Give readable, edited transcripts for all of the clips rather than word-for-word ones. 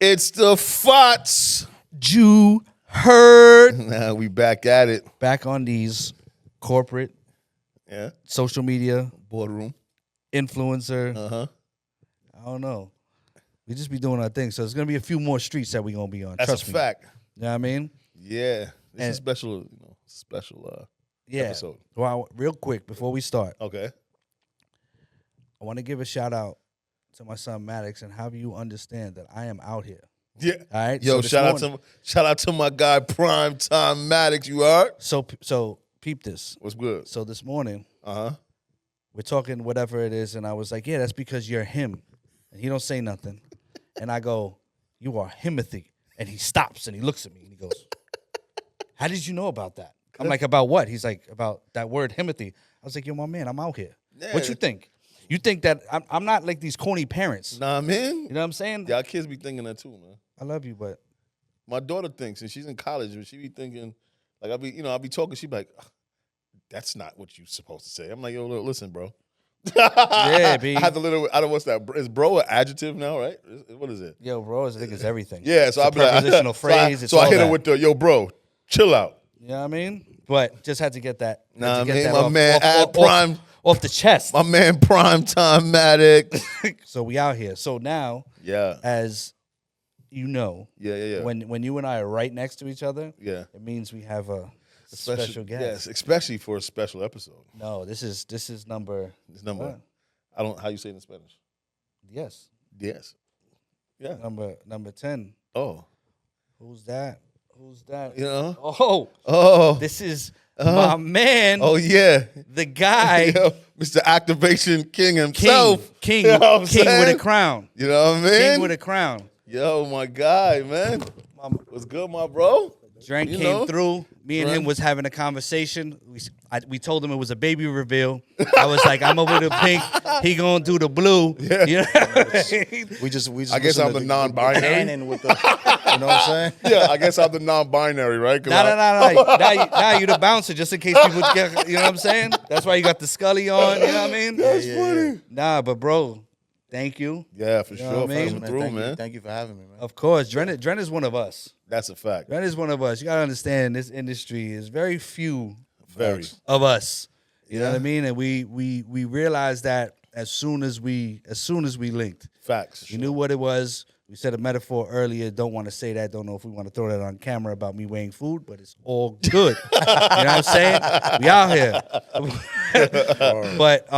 It's the Fots. You heard. Now we back at it. Back on these corporate, social media, boardroom, influencer. Uh-huh. I don't know. We just be doing our thing. So there's going to be a few more streets that we're going to be on. That's Trust a me. fact. You know what I mean? Yeah. It's a special, episode. Well, real quick, before we start. Okay. I want to give a shout out to my son Maddox and have you understand that I am out here. Yeah. All right. Yo, shout out to my guy Prime Time Maddox. You heard? So peep this. What's good? So this morning, we're talking whatever it is, and I was like, yeah, that's because you're him, and he don't say nothing, and I go, you are Himothy, and he stops and he looks at me and he goes, how did you know about that? I'm like, about what? He's like, about that word Himothy. I was like, yo, my man, I'm out here. Yeah. What you think? You think that I'm not like these corny parents? Nah, man. You know what I'm saying? Y'all kids be thinking that too, man. I love you, but my daughter thinks, and she's in college, and she be thinking, like I'll be talking, she be like, that's not what you supposed to say. I'm like, yo, listen, bro. Yeah, B. I have the little. I don't. What's that? Is bro an adjective now? Right? What is it? Yo, bro, I think it's everything. Yeah, so I'll be like, prepositional phrase. So I hit her with the yo, bro, chill out. You know what I mean? But just had to get that. Nah, I mean, my man, Prime off the chest. My man, Prime Time Maddox. So we out here. So now, as you know, when you and I are right next to each other, it means we have a special guest. Yes, especially for a special episode. No, this is number. It's number. I don't. How you say it in Spanish? Yes. Yes. Yeah. Number 10. Oh. Who's that? Who's that? You know? Oh. This is my man. Oh yeah. The guy. Mr. Activation King himself. King. You know King with a crown. You know what I mean? King with a crown. Yo, my guy, man. What's good, my bro? Dren came through. Me and him was having a conversation. We told him it was a baby reveal. I was like, I'm over the pink. He gonna do the blue. Yeah. You know? we just. I guess I'm the non-binary. With the, you know what I'm saying? Yeah, I guess I'm the non-binary, right? No. Now you the bouncer, just in case people get. You know what I'm saying? That's why you got the Scully on. You know what I mean? That's funny. Nah, but bro, thank you. Yeah, for sure. Thank you for having me, man. Of course, Dren is one of us. That's a fact. Dren is one of us. You gotta understand, this industry is very few of us. You know what I mean? And we realized that as soon as we linked. Facts. We knew what it was. We said a metaphor earlier. Don't want to say that. Don't know if we want to throw that on camera about me weighing food, but it's all good. You know what I'm saying? We out here. But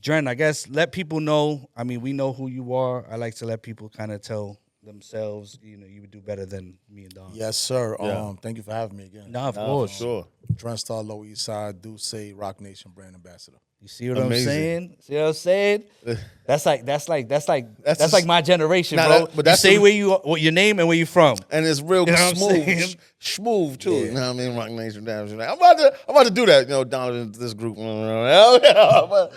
Dren, I guess let people know. I mean, we know who you are. I like to let people kind of tell themselves, you know, you would do better than me and Don. Yes, sir. Thank you for having me again. No, of course. For sure. Drenstar, Lower East Side, Dusse, Rock Nation brand ambassador. You see what I'm saying? See what I'm saying? That's like my generation, bro. But that's you say what your name and where you from, and it's real smooth too. Yeah. You know what I mean? Rock Nation, I'm about to do that. You know, down in this group. I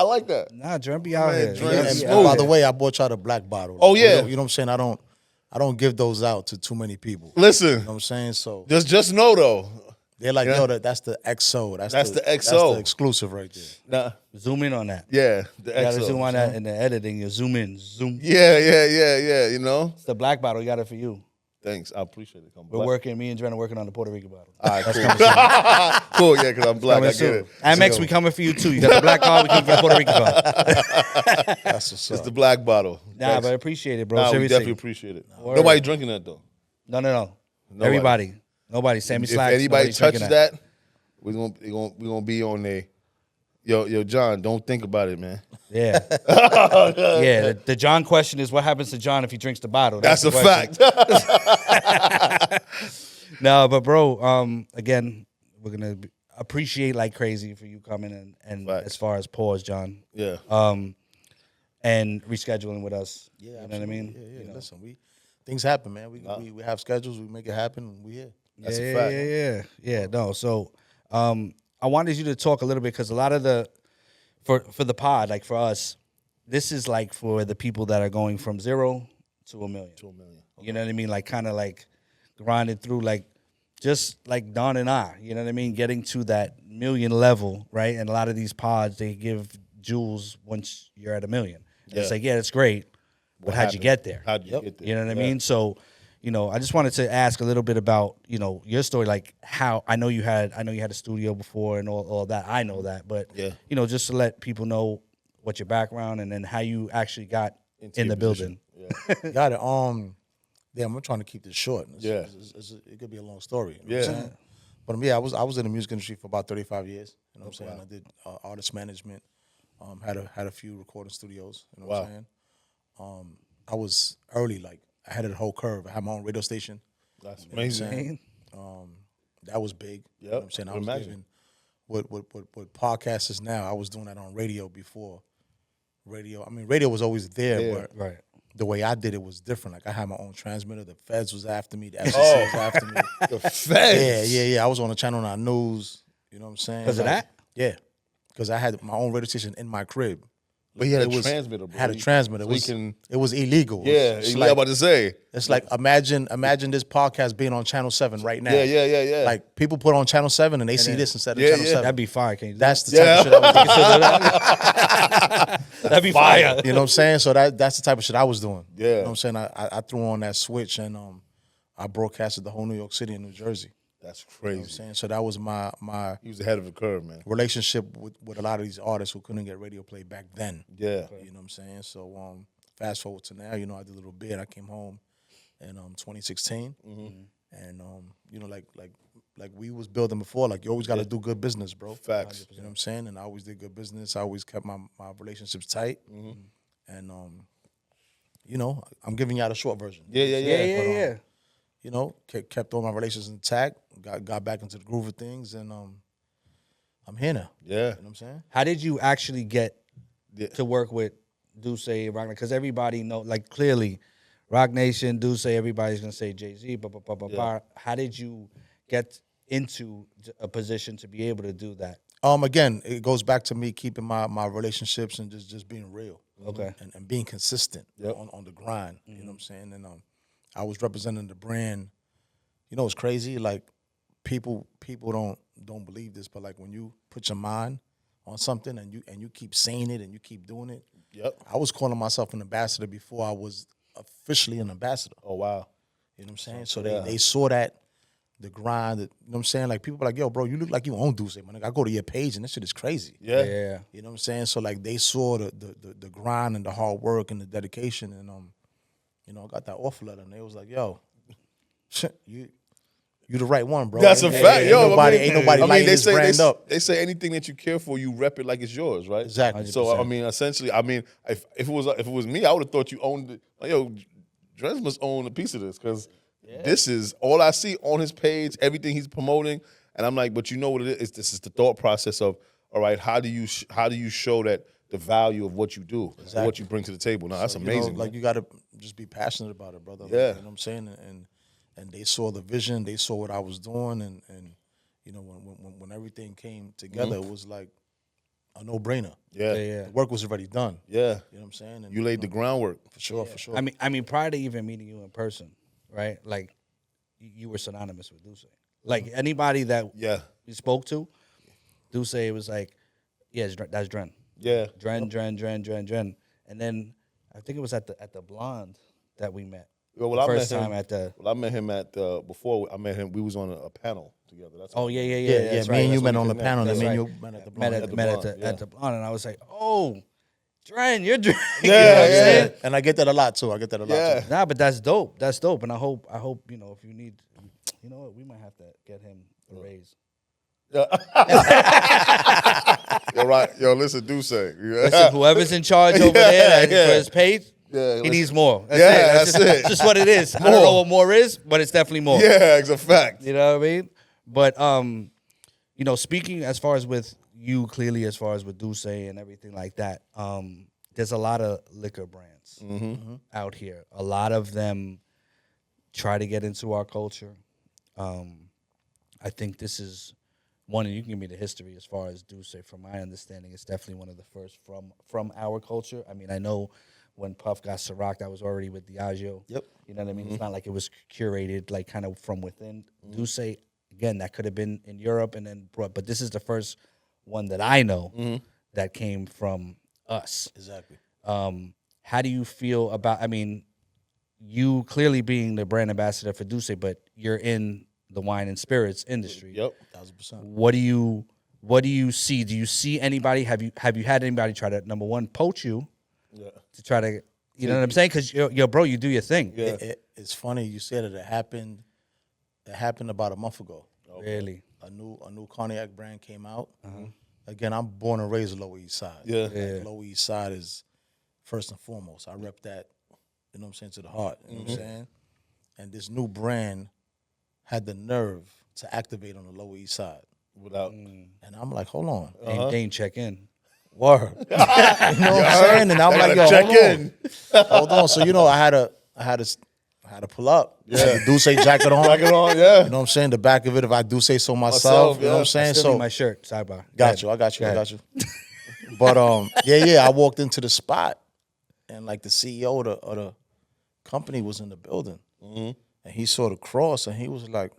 like that. Nah, Dren be out here. And by the way, I bought y'all the black bottle. Oh yeah, you know what I'm saying? I don't give those out to too many people. Listen, you know what I'm saying? So just know though. They're like, yo, that's the XO. That's the XO. That's the exclusive right there. Nah. Zoom in on that. Yeah, the XO. You gotta zoom on that in the editing. You zoom in, zoom. Yeah. You know, it's the black bottle. We got it for you. Thanks, I appreciate it. We're working. Me and Dren are working on the Puerto Rican bottle. All right, cool. Cool, yeah, because I'm black. I get it. Amex, we coming for you too. You got the black card. We coming for the Puerto Rican card. That's what's up. It's the black bottle. Nah, Thanks. But I appreciate it, bro. Nah, we definitely appreciate it. Nobody drinking that though. No. Everybody. Nobody. Sammy Slacks. If anybody touches that, we're gonna be on there. Yo, John, don't think about it, man. Yeah. Yeah. The John question is, what happens to John if he drinks the bottle? That's a fact. No, but bro, again, we're gonna appreciate like crazy for you coming and as far as pause, John. Yeah. And rescheduling with us. Yeah. You know what I mean? Yeah. You know? Listen, things happen, man. We have schedules. We make it happen. We here. That's a fact. Yeah. No. So, I wanted you to talk a little bit because a lot of for the pod, like for us, this is like for the people that are going from 0 to 1 million. Okay. You know what I mean? Like kind of like grinding through, like just like Don and I. You know what I mean? Getting to that million level, right? And a lot of these pods, they give jewels once you're at 1 million. Yeah. It's like, yeah, it's great, but how'd you get there? How'd you get there? You know what I mean? So, I just wanted to ask a little bit about, your story, like how I know you had a studio before and all that. I know that, but just to let people know what your background and then how you actually got in the building. Yeah. Got it. I'm trying to keep this short. It could be a long story. You know what I'm saying? But I was in the music industry for about 35 years. You know what I'm saying? I did artist management. Had a few recording studios. You know what I'm saying? I was early, like I had a whole curve. I had my own radio station. That's amazing. That was big. Yep. You know what I'm saying? I was imagine what podcasts is now. I was doing that on radio before. Radio. I mean, radio was always there, but the way I did it was different. Like I had my own transmitter. The Feds was after me. The FCC was after me. The Feds. Yeah. I was on the Channel 9 News. You know what I'm saying? Because of that? Yeah. Because I had my own radio station in my crib. But he had a transmitter, bro. Had a transmitter. It was illegal. Yeah, it's like, about to say. It's like imagine this podcast being on Channel 7 right now. Yeah. Like people put on Channel 7 and they see this instead of Channel 7. That'd be fire. Can you do that's the type of shit I was doing. That'd be fire. You know what I'm saying? So that's the type of shit I was doing. Yeah. You know what I'm saying? I threw on that switch and I broadcasted the whole New York City and New Jersey. That's crazy. You know what I'm saying? So that was my He was ahead of the curve, man. relationship with a lot of these artists who couldn't get radio play back then. Yeah. You know what I'm saying? So fast forward to now, I did a little bit. I came home in 2016. And like we was building before, like you always gotta do good business, bro. Facts. You know what I'm saying? And I always did good business. I always kept my relationships tight. And I'm giving y'all the short version. Yeah. Kept all my relations intact, got back into the groove of things, and I'm here now. Yeah. You know what I'm saying? How did you actually get to work with Dusse, Rock Nation? Because everybody know, like clearly, Rock Nation, Dusse, everybody's gonna say Jay-Z, blah. How did you get into a position to be able to do that? Again, it goes back to me keeping my relationships and just being real. Okay. And being consistent on the grind. You know what I'm saying? And I was representing the brand. It's crazy. Like people don't believe this, but like when you put your mind on something and you keep saying it and you keep doing it. Yep. I was calling myself an ambassador before I was officially an ambassador. Oh wow. You know what I'm saying? So they saw that, the grind. You know what I'm saying? Like people were like, yo, bro, you look like you own Dusse, man. I go to your page and this shit is crazy. Yeah. You know what I'm saying? So like they saw the grind and the hard work and the dedication, and I got that offer letter and they was like, yo, you the right one, bro. That's a fact. Yo, ain't nobody lighting this brand up. They say anything that you care for, you rep it like it's yours, right? Exactly. 100%. So essentially, if it was me, I would have thought you owned it. Like, yo, Drenstar must own a piece of this because this is all I see on his page, everything he's promoting, and I'm like, but you know what it is? This is the thought process of, all right, how do you show that the value of what you do, what you bring to the table? No, that's amazing. You got to just be passionate about it, brother. Yeah. You know what I'm saying? And they saw the vision, they saw what I was doing, and when everything came together, it was like a no-brainer. Yeah. The work was already done. Yeah. You know what I'm saying? And, You laid the groundwork. For sure. I mean, prior to even meeting you in person, right? Like, you were synonymous with Dusse. Like anybody that you spoke to, Dusse was like, yeah, that's Dren. Yeah. Dren. And then I think it was at the Blonde that we met. Well, first time at the. Well, I met him before I met him. We was on a panel together. That's yeah. That's Me right. and you That's met what on the we panel, and me right. and you met at the Blonde. At the Blonde, and I was like, oh, Dren, you're Dren. Yeah. And I get that a lot too. Too. Nah, but that's dope. That's dope. And I hope if you need, what, we might have to get him a raise. Yeah. You're right. Yo, listen, Dusse. Listen, whoever's in charge over there for his page, he needs more. That's it. That's just what it is. I don't know what more is, but it's definitely more. Yeah, it's a fact. You know what I mean? But speaking as far as with you, clearly as far as with Dusse and everything like that, there's a lot of liquor brands out here. A lot of them try to get into our culture. I think this is one, and you can give me the history as far as Dusse. From my understanding, it's definitely one of the first from our culture. I mean, I know when Puff got Ciroc, that was already with Diageo. Yep. You know what I mean? It's not like it was curated, like kind of from within. Dusse, again, that could have been in Europe and then brought, but this is the first one that I know that came from us. Exactly. how do you feel about? I mean, you clearly being the brand ambassador for Dusse, but you're in the wine and spirits industry. Yep. 1,000%. What do you see? Do you see anybody? Have you had anybody try to, number one, poach you to try to, you know what I'm saying? Because yo, bro, you do your thing. Yeah. It's funny you said it. It happened about a month ago. Really? A new cognac brand came out. Again, I'm born and raised Lower East Side. Yeah. Like, Lower East Side is first and foremost. I rep that, you know what I'm saying, to the heart. You know what I'm saying? And this new brand had the nerve to activate on the Lower East Side. Without. And I'm like, hold on. They ain't check in. Word. You know what I'm saying? And I'm like, yo, check hold on. in. Hold on. So, you know, I had to pull up. Yeah. The Dusse jacket on. Jacket on, yeah. You know what I'm saying? The back of it, if I do say so myself, you know what I'm saying? Still So need my shirt. Sidebar. got you. I got you. But I walked into the spot and like the CEO of the company was in the building. And he saw the cross and he was like,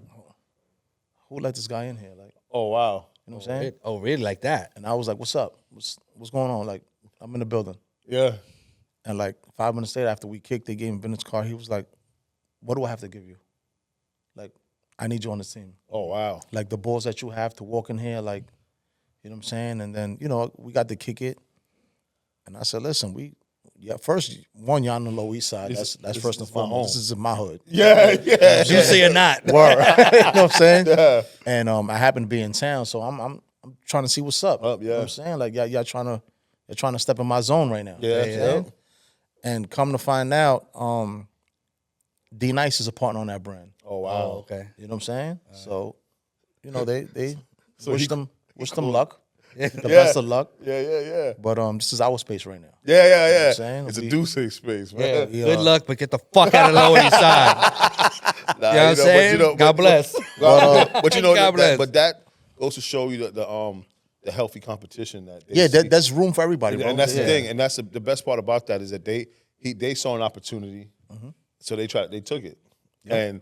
who let this guy in here? Like, Oh, wow. you know what I'm saying? Oh, really? Like that? And I was like, what's up? What's going on? Like, I'm in the building. Yeah. And like 5 minutes later, after we kicked, they gave him Bennett's car. He was like, what do I have to give you? Like, I need you on the team. Oh, wow. Like the balls that you have to walk in here, like, you know what I'm saying? And then, you know, we got to kick it. And I said, listen, first, one, y'all on the Lower East Side. That's first and is my home. foremost. This is my hood. Yeah, yeah. You say or not? Word. You know what I'm saying? Yeah. And I happen to be in town, so I'm trying to see what's up. Up, You know yeah. what I'm saying? Like, y'all trying to step in my zone right now. Yeah, You know what I'm yeah. saying? And come to find out, D.Nice is a partner on that brand. Oh, wow. Okay. You know what I'm saying? So, you know, they So wish he- them luck. The Yeah. best of luck. Yeah, yeah, yeah. But this is our space right now. Yeah, yeah, yeah. I'm saying? It's a We- Dusse space, man. Yeah. Good luck, but get the fuck out of the Lower East Side. Nah, You know what I'm saying? but God bless. But you know, God bless. but that goes to show you the healthy competition that they Yeah, see. that's room for everybody, bro. And that's the Yeah. thing, and that's the best part about that is that they saw an opportunity, so they took it, and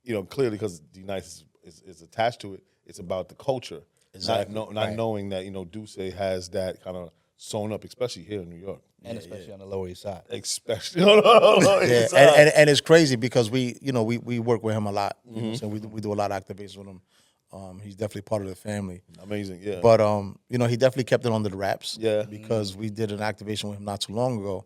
you know clearly because D-Nice is attached to it, it's about the culture, Exactly. not knowing that you know Dusse has that kind of sewn up, especially here in New York, And especially on the Lower East Side. especially. No, Yeah, and it's crazy because we work with him a lot. You know what I'm saying? We do a lot of activations with him. He's definitely part of the family. Amazing, yeah. But you know, he definitely kept it under the wraps. Yeah. Because we did an activation with him not too long ago.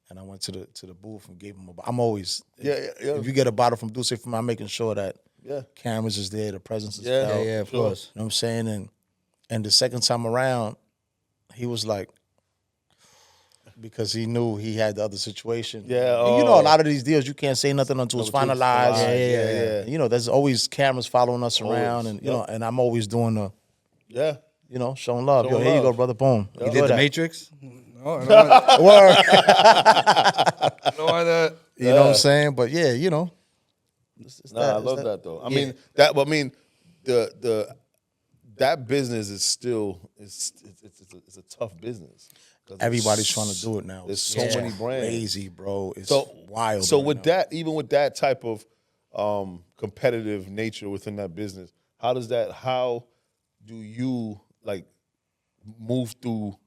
And I went to the booth and gave him I'm always Yeah. If you get a bottle from Dusse from, I'm making sure that Yeah. cameras is there, the presence is Yeah. felt. Yeah, of Sure. course. You know what I'm saying? And the second time around, he was like, because he knew he had the other situation. Yeah, And you know, a lot of these deals, you can't say nothing until it's Until it's finalized. finalized. Yeah. And, you know, there's always cameras following us around, and you know, and I'm always doing the, Yeah. you know, showing love. Showing Yo, here you love. go, brother. Boom. You did the Matrix? No, Word. no, You know what I'm saying? But yeah, you know. It's Nah, I it's love that though. I Yeah. mean that business is still it's a tough business. 'Cause Everybody's trying to do it now. There's so It's many brands. crazy, bro. It's So wild. So right with now. that, even with that type of competitive nature within that business, how do you like move through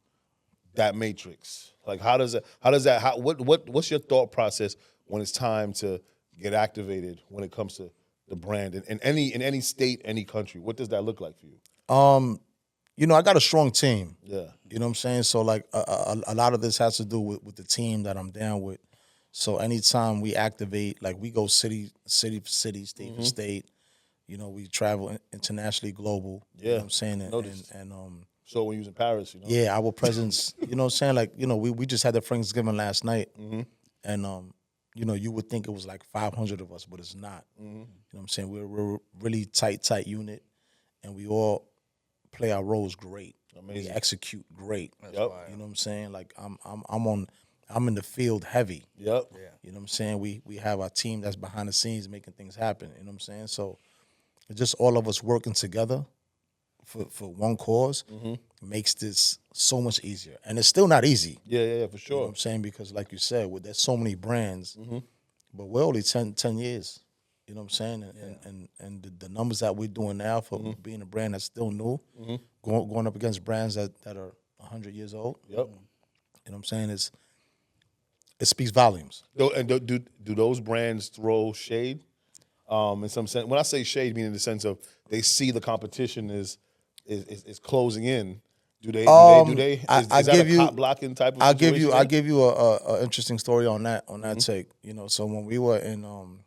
that matrix? Like what's your thought process when it's time to get activated when it comes to the brand in any state, any country? What does that look like for you? You know, I got a strong team. Yeah. You know what I'm saying? So like a lot of this has to do with the team that I'm down with. So anytime we activate, like we go city for city, state for state. You know, we travel internationally, global. You know what I'm saying? And So when you was in Paris, you know? yeah, our presence, you know what I'm saying? Like, you know, we just had the Thanksgiving last night. And you know, you would think it was like 500 of us, but it's not. You know what I'm saying? We're a really tight unit, and we all play our roles great. Amazing. We execute great. Yep. You know what I'm saying? Like I'm in the field heavy. Yep. You know what I'm saying? We have our team that's behind the scenes making things happen. You know what I'm saying? So it's just all of us working together for one cause makes this so much easier. And it's still not easy. Yeah, for You know sure. what I'm saying? Because like you said, there's so many brands, but we're only 10 years. You know what I'm saying? And the numbers that we're doing now for being a brand that's still new, going up against brands that are 100 years old. Yep. You know what I'm saying? it speaks volumes. And do those brands throw shade? In some sense, when I say shade, meaning in the sense of they see the competition is closing in. Do they? Is that a cop blocking type of situation? I'll give you a interesting story on that take. You know, so when we were in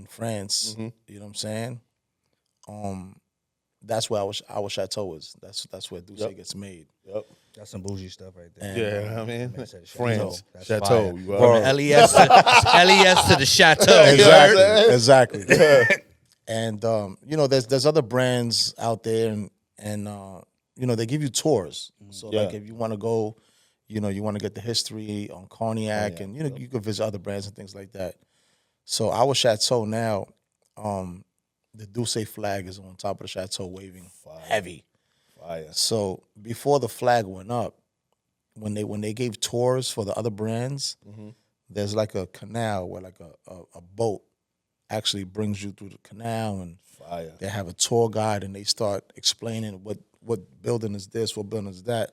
France, you know what I'm saying? That's where our chateau is. That's where Dusse gets made. Yep. That's some bougie stuff right there. Yeah, I mean, France, That's chateau. fire. You From the LES to the chateau. Exactly. And you know, there's other brands out there, and you know, they give you tours. So like if you want to go, you know, you want to get the history on cognac, and you know, you could visit other brands and things like that. So our chateau now, the Dusse flag is on top of the chateau waving heavy. Fire. So before the flag went up, when they gave tours for the other brands, there's like a canal where like a boat actually brings you through the canal, and they have a tour guide, and they start explaining what building is this, what building is that.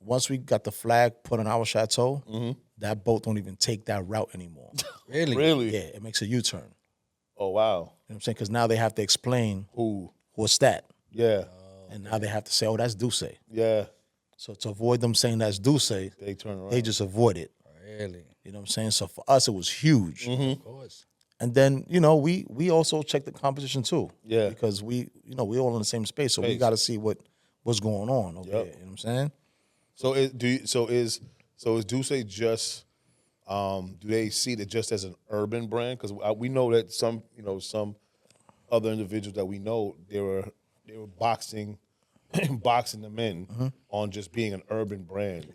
Once we got the flag put on our chateau, that boat don't even take that route anymore. Really? Yeah, it makes a U-turn. Oh wow. You know what I'm saying? Because now they have to explain what's that. Yeah. And now they have to say, oh, that's Dusse. Yeah. So to avoid them saying that's Dusse, they turn around. They just avoid it. Really? You know what I'm saying? So for us, it was huge. Of course. And then, you know, we also check the competition too. Yeah. Because we all in the same space. So we got to see what's going on over there. You know what I'm saying? So is Dusse just do they see it just as an urban brand? Because we know that some other individuals that we know they were boxing them in on just being an urban brand.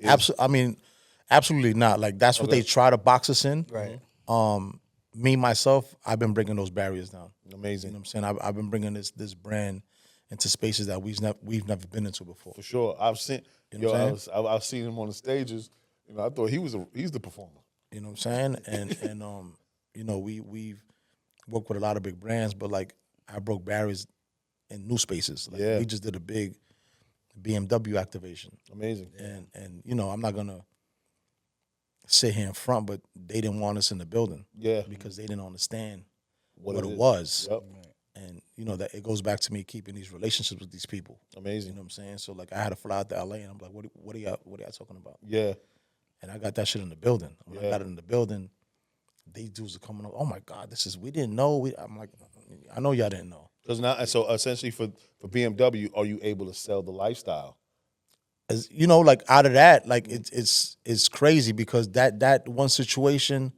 Absolutely not. Like that's what they try to box us in. Right. Me myself, I've been bringing those barriers down. Amazing. You know what I'm saying? I've been bringing this brand into spaces that we've never been into before. For sure, I've seen. I've seen him on the stages. You know, I thought he's the performer. You know what I'm saying? And you know, we've worked with a lot of big brands, but like I broke barriers in new spaces. Like we just did a big BMW activation. Amazing. And you know, I'm not gonna sit here in front, but they didn't want us in the building. Yeah. Because they didn't understand what it was. Yep. And you know, that it goes back to me keeping these relationships with these people. Amazing. You know what I'm saying? So like I had to fly out to LA, and I'm like, what are y'all talking about? Yeah. And I got that shit in the building. When I got it in the building, these dudes are coming up, oh my God, we didn't know. I'm like, I know y'all didn't know. So essentially for BMW, are you able to sell the lifestyle? As you know, like out of that, like it's crazy because that one situation,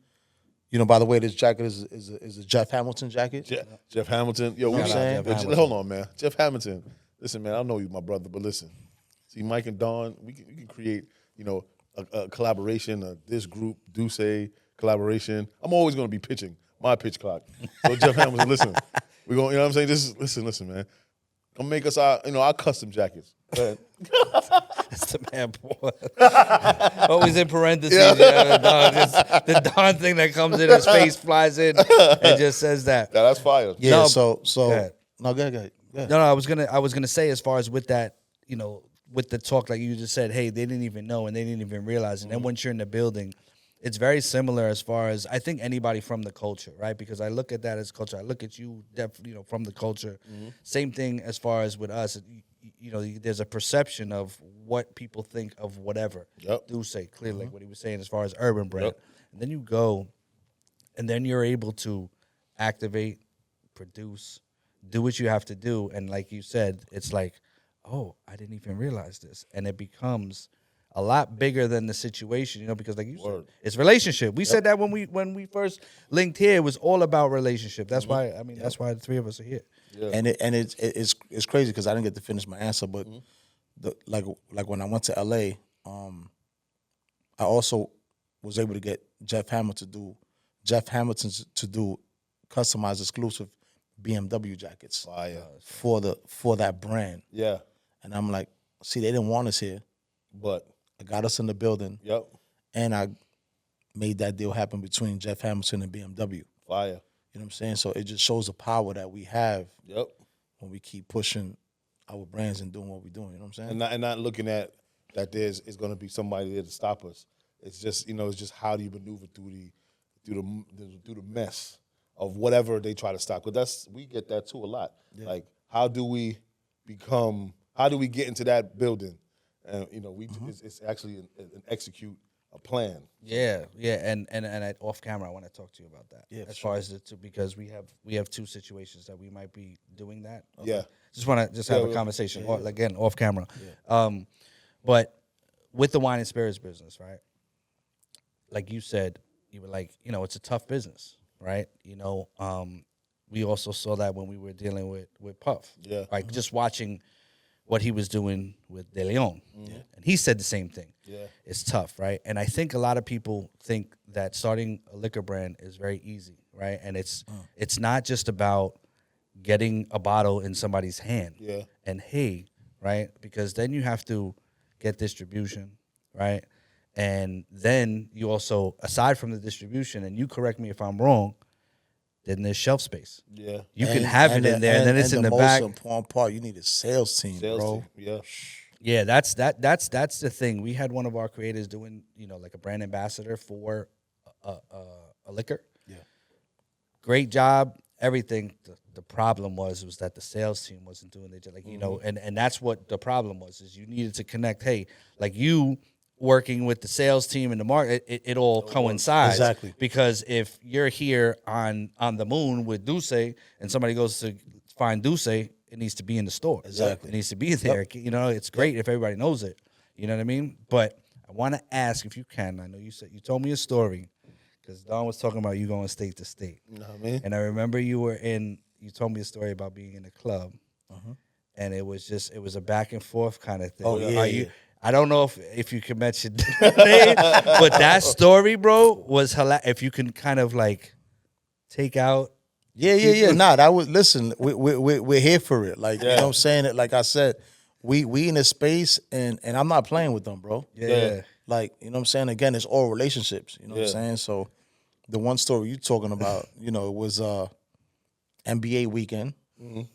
you know, by the way, this jacket is a Jeff Hamilton jacket. Jeff Hamilton. Yo, what I'm saying? Hold on, man. Jeff Hamilton. Listen, man, I know you my brother, but listen. See, Mike and Don, we can create, you know, a collaboration, this group, Dusse collaboration. I'm always going to be pitching my pitch clock. So Jeff Hamilton, listen, we're going, you know what I'm saying? Listen, man. Come make us our custom jackets. Go ahead. That's the man, boy. Always in parentheses. Yeah, the Don thing that comes in, his face flies in and just says that. Yeah, that's fire. Yeah. So no, go ahead. No, I was gonna say as far as with that, you know, with the talk like you just said, hey, they didn't even know and they didn't even realize, and then once you're in the building, it's very similar as far as I think anybody from the culture, right? Because I look at that as culture. I look at you, you know, from the culture. Same thing as far as with us. You know, there's a perception of what people think of whatever. Dusse, clearly, like what he was saying as far as urban brand. And then you go, and then you're able to activate, produce, do what you have to do. And like you said, it's like, oh, I didn't even realize this. And it becomes a lot bigger than the situation, you know, because like you said, it's relationship. We said that when we first linked here, it was all about relationship. That's why, I mean, that's why the three of us are here. Yeah. And it's crazy because I didn't get to finish my answer, but like when I went to LA, I also was able to get Jeff Hamilton to do customized exclusive BMW jackets for that brand. Yeah. And I'm like, see, they didn't want us here, but I got us in the building. Yep. And I made that deal happen between Jeff Hamilton and BMW. Fire. You know what I'm saying? So it just shows the power that we have. Yep. When we keep pushing our brands and doing what we're doing. You know what I'm saying? And not looking at that is going to be somebody there to stop us. It's just it's just how do you maneuver through the mess of whatever they try to stop. Because we get that too a lot. Yeah. Like how do we get into that building? And it's actually an execute a plan. Yeah, and at off camera, I want to talk to you about that. Yeah, as far as because we have two situations that we might be doing that. Okay. Yeah, just want to have a conversation again off camera. Yeah. But with the wine and spirits business, right? Like you said, you were like, it's a tough business, right? We also saw that when we were dealing with Puff. Yeah, like just watching what he was doing with De Leon. Mm-hmm. And he said the same thing. Yeah. It's tough, right? And I think a lot of people think that starting a liquor brand is very easy, right? And it's not just about getting a bottle in somebody's hand. Yeah. And hey, right? Because then you have to get distribution, right? And then you also, aside from the distribution, and you correct me if I'm wrong, then there's shelf space. Yeah, you can have it in there, and then it's in the back. The most important part, you need a sales team, bro. Yeah, yeah, that's the thing. We had one of our creators doing, like a brand ambassador for a liquor. Yeah, great job, everything. The problem was that the sales team wasn't doing it. Like and that's what the problem was. Is you needed to connect. Hey, like you working with the sales team and the market, it all coincides. Exactly. Because if you're here on the moon with Dusse and somebody goes to find Dusse, it needs to be in the store. Exactly. It needs to be there. Yep. It's great if everybody knows it. You know what I mean? But I want to ask if you can. I know you told me a story because Don was talking about you going state to state. You know what I mean? And I remember you told me a story about being in a club. Uh-huh. And it was a back and forth kind of thing. Oh, yeah. I don't know if you can mention name, but that story, bro, was hilarious. If you can kind of like take out. Yeah. Nah, that was, listen, we're here for it. Like, you know what I'm saying? It, like I said, we in a space and I'm not playing with them, bro. Yeah. Like, you know what I'm saying? Again, it's all relationships. You know what I'm saying? So the one story you talking about, it was NBA weekend,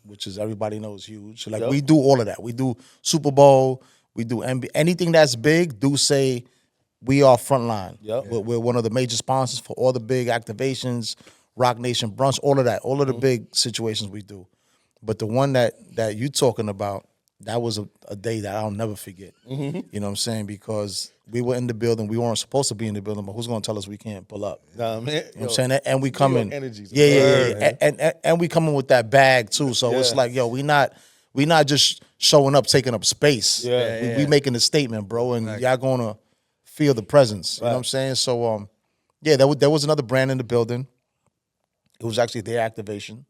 which is everybody knows huge. So like we do all of that. We do Super Bowl. We do anything that's big. Dusse, we are frontline. Yep. We're one of the major sponsors for all the big activations, Rock Nation brunch, all of that, all of the big situations we do. But the one that you talking about, that was a day that I'll never forget. Mm-hmm. You know what I'm saying? Because we were in the building, we weren't supposed to be in the building, but who's gonna tell us we can't pull up? Nah, man. You know what I'm saying? And we coming, and we coming with that bag too. So it's like, we not just showing up, taking up space. We making a statement, bro, and y'all gonna feel the presence. You know what I'm saying? So, there was another brand in the building. It was actually their activation,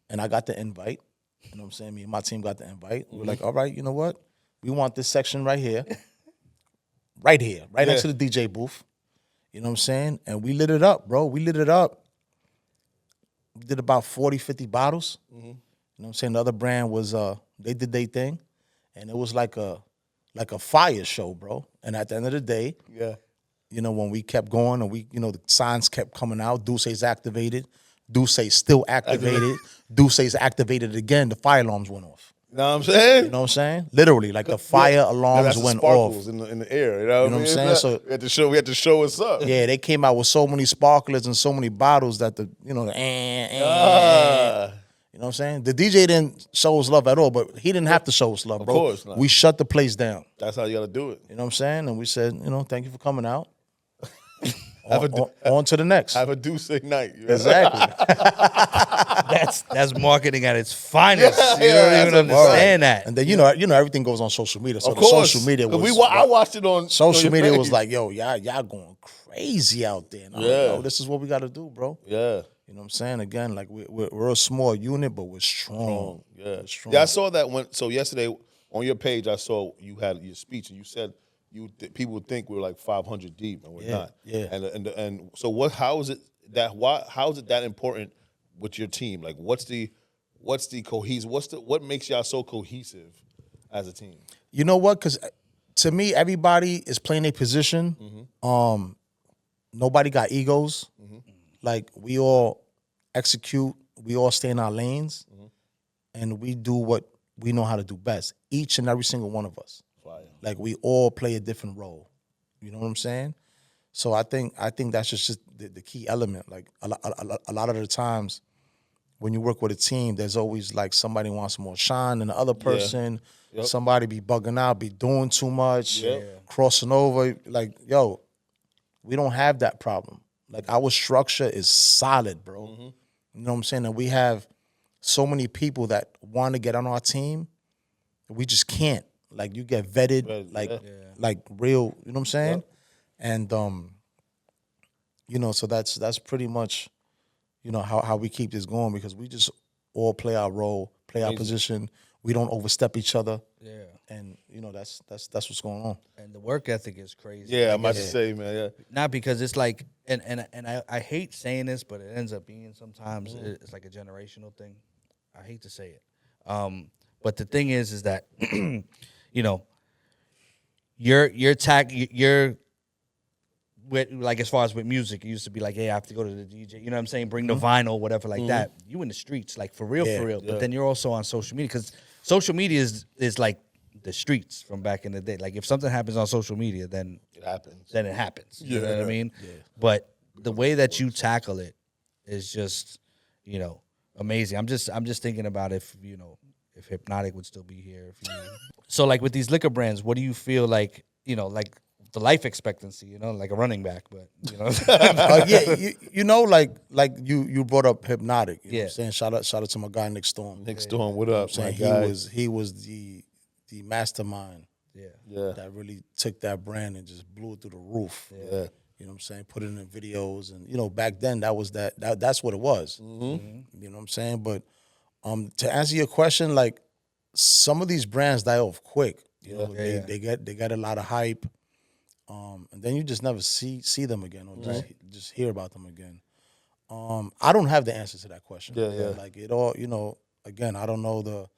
and I got the invite. You know what I'm saying? Me and my team got the invite. We were like, all right, you know what? We want this section right here, right next to the DJ booth. You know what I'm saying? And we lit it up, bro. We lit it up. We did about 40, 50 bottles. You know what I'm saying? The other brand was they did their thing, and it was like a fire show, bro. And at the end of the day, when we kept going and the signs kept coming out, Dusse's activated, Dusse's still activated, Dusse's activated again, the fire alarms went off. You know what I'm saying? You know what I'm saying? Literally, like the fire alarms went off. In the air, you know what I'm saying? So we had to show what's up. Yeah, they came out with so many sparklers and so many bottles that you know what I'm saying? The DJ didn't show us love at all, but he didn't have to show us love, bro. Of course not. We shut the place down. That's how you got to do it. You know what I'm saying? And we said, thank you for coming out. On to the next. Have a Dusse night. Exactly. That's marketing at its finest. You don't even understand that. And then you know everything goes on social media. So of course. Social media was. I watched it on social media. Was like, yo, y'all going crazy out there. And I'm like, yo, this is what we got to do, bro. Yeah. You know what I'm saying? Again, like we're a small unit, but we're strong. Yeah. We're strong. Yeah, I saw that yesterday on your page. I saw you had your speech and you said. People would think we're like 500 deep, and we're not. Yeah. And so how is it that important with your team? Like, what's the cohesive? What makes y'all so cohesive as a team? You know what? Because to me, everybody is playing their position. Mm-hmm. Nobody got egos. Mm-hmm. Like we all execute. We all stay in our lanes, and we do what we know how to do best. Each and every single one of us. Like, we all play a different role. You know what I'm saying? So I think that's just the key element. Like a lot of the times when you work with a team, there's always like somebody wants more shine than the other person. Yep. Somebody be bugging out, be doing too much, crossing over. Like, yo, we don't have that problem. Like our structure is solid, bro. Mm-hmm. You know what I'm saying? And we have so many people that want to get on our team, we just can't. Like you get vetted, like real. You know what I'm saying? Yep. And you know, so that's pretty much, you know, how we keep this going, because we just all play our role, play our position. We don't overstep each other. Yeah. And you know, that's what's going on. And the work ethic is crazy. Yeah, I'm about to say, man. Yeah. Not because it's like, and I hate saying this, but it ends up being sometimes it's like a generational thing. I hate to say it, but the thing is that you know, your with, like, as far as with music, it used to be like, hey, I have to go to the DJ. You know what I'm saying? Bring the vinyl, whatever, like that. You in the streets, like for real. Yeah. But then you're also on social media, because social media is like the streets from back in the day. Like if something happens on social media, then it happens. You know what I mean? Yeah. But the way that you tackle it is just, you know, amazing. I'm just thinking about if Hypnotic would still be here. So like with these liquor brands, what do you feel like, you know, like the life expectancy, you know, like a running back, but you know, you know, like you brought up Hypnotic. You know what I'm saying? Shout out to my guy Nick Storm. Nick Storm, what up? You know he was the mastermind. Yeah. That really took that brand and just blew it through the roof. Yeah. You know what I'm saying? Put it in videos, and you know, back then that's what it was. Mm-hmm. You know what I'm saying? But to answer your question, like some of these brands die off quick. You know, they get a lot of hype. And then you just never see them again, or just hear about them again. I don't have the answer to that question. Yeah. Like it all, you know. Again, I don't know